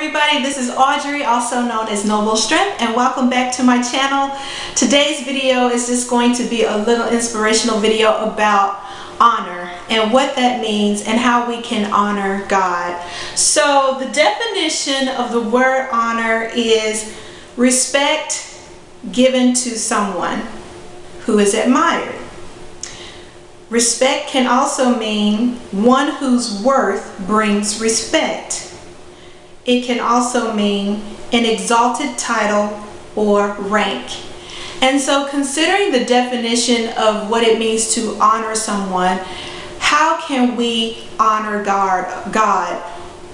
everybody, this is Audrey, also known as Noble Strength, and welcome back to my channel. Today's video is just going to be a little inspirational video about honor and what that means and how we can honor God. So the definition of the word honor is respect given to someone who is admired. Respect can also mean one whose worth brings respect. It can also mean an exalted title or rank. And so considering the definition of what it means to honor someone, how can we honor God?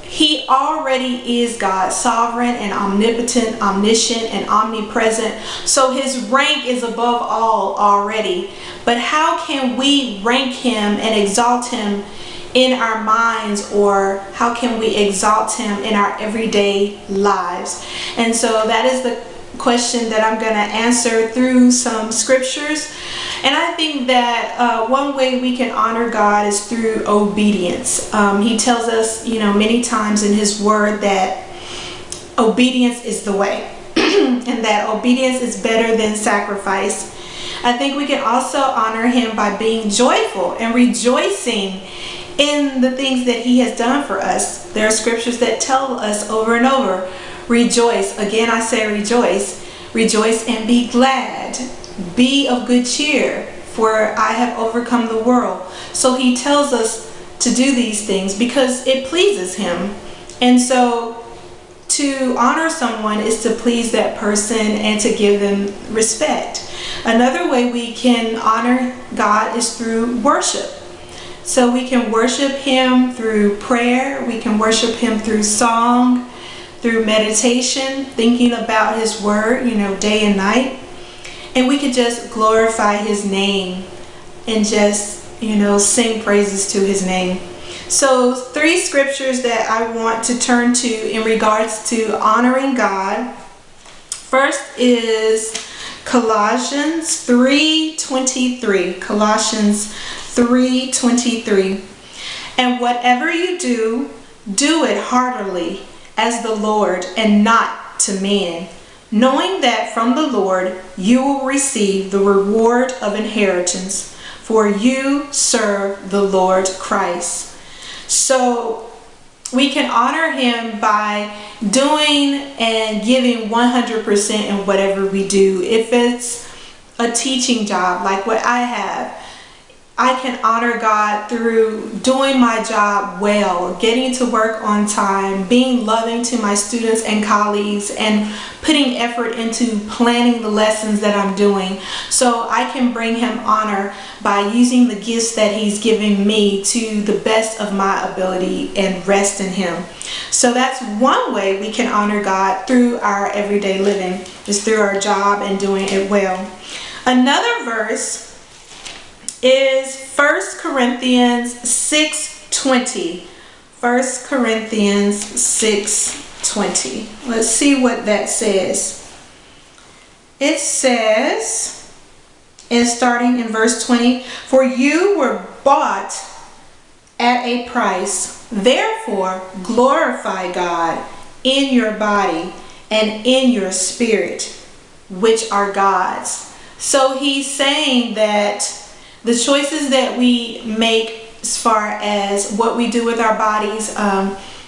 He already is God, sovereign and omnipotent, omniscient and omnipresent. So his rank is above all already. But how can we rank him and exalt him in our minds, or how can we exalt him in our everyday lives? And so that is the question that I'm going to answer through some scriptures. And I think that one way we can honor God is through obedience. He tells us, many times in his word that obedience is the way and that obedience is better than sacrifice. I think we can also honor him by being joyful and rejoicing in the things that he has done for us. There are scriptures that tell us over and over, rejoice. Again, I say rejoice. Rejoice and be glad. Be of good cheer, for I have overcome the world. So he tells us to do these things because it pleases him. And so to honor someone is to please that person and to give them respect. Another way we can honor God is through worship. So we can worship him through prayer, we can worship him through song, through meditation, thinking about his word, day and night. And we could just glorify his name and just, sing praises to his name. So 3 scriptures that I want to turn to in regards to honoring God. First is Colossians 3:23. Colossians 3:23. And whatever you do, do it heartily as the Lord and not to men, knowing that from the Lord you will receive the reward of inheritance, for you serve the Lord Christ. So we can honor him by doing and giving 100% in whatever we do. If it's a teaching job like what I have, I can honor God through doing my job well, getting to work on time, being loving to my students and colleagues, and putting effort into planning the lessons that I'm doing. So I can bring him honor by using the gifts that he's giving me to the best of my ability and rest in him. So that's one way we can honor God through our everyday living, is through our job and doing it well. Another verse is 1 Corinthians 6:20. 1 Corinthians 6:20. Let's see what that says. It says, and starting in verse 20, for you were bought at a price. Therefore, glorify God in your body and in your spirit, which are God's. So he's saying that the choices that we make as far as what we do with our bodies,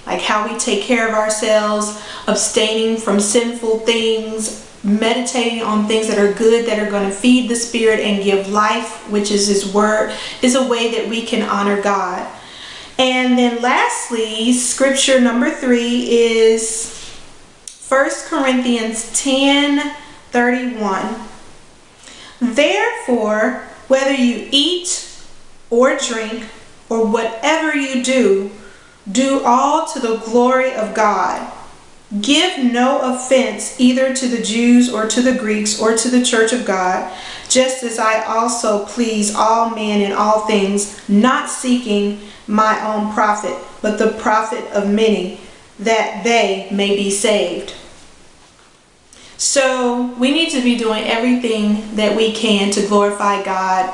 like how we take care of ourselves, abstaining from sinful things, meditating on things that are good, that are going to feed the spirit and give life, which is his word, is a way that we can honor God. And then lastly, scripture number 3 is 1 Corinthians 10:31. Therefore, whether you eat or drink or whatever you do, do all to the glory of God. Give no offense either to the Jews or to the Greeks or to the church of God, just as I also please all men in all things, not seeking my own profit, but the profit of many, that they may be saved. So we need to be doing everything that we can to glorify God,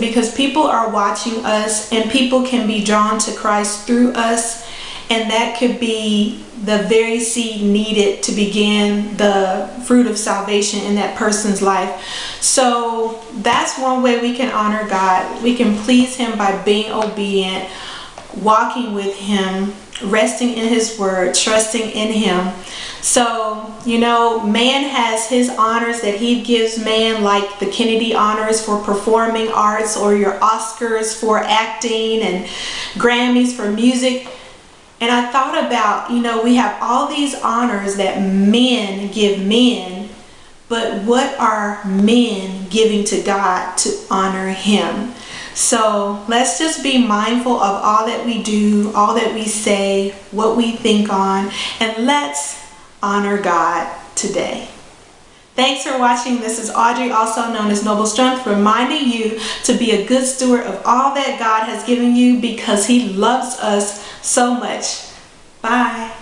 because people are watching us and people can be drawn to Christ through us. and that could be the very seed needed to begin the fruit of salvation in that person's life. So that's one way we can honor God. We can please Him by being obedient, walking with Him, resting in His word, trusting in Him. So, you know, man has his honors that he gives man, like the Kennedy honors for performing arts, or your Oscars for acting, and Grammys for music. And I thought about, you know, we have all these honors that men give men, but what are men giving to God to honor Him? So let's just be mindful of all that we do, all that we say, what we think on, and let's honor God today. Thanks for watching. This is Audrey, also known as Noble Strength, reminding you to be a good steward of all that God has given you, because He loves us so much. Bye.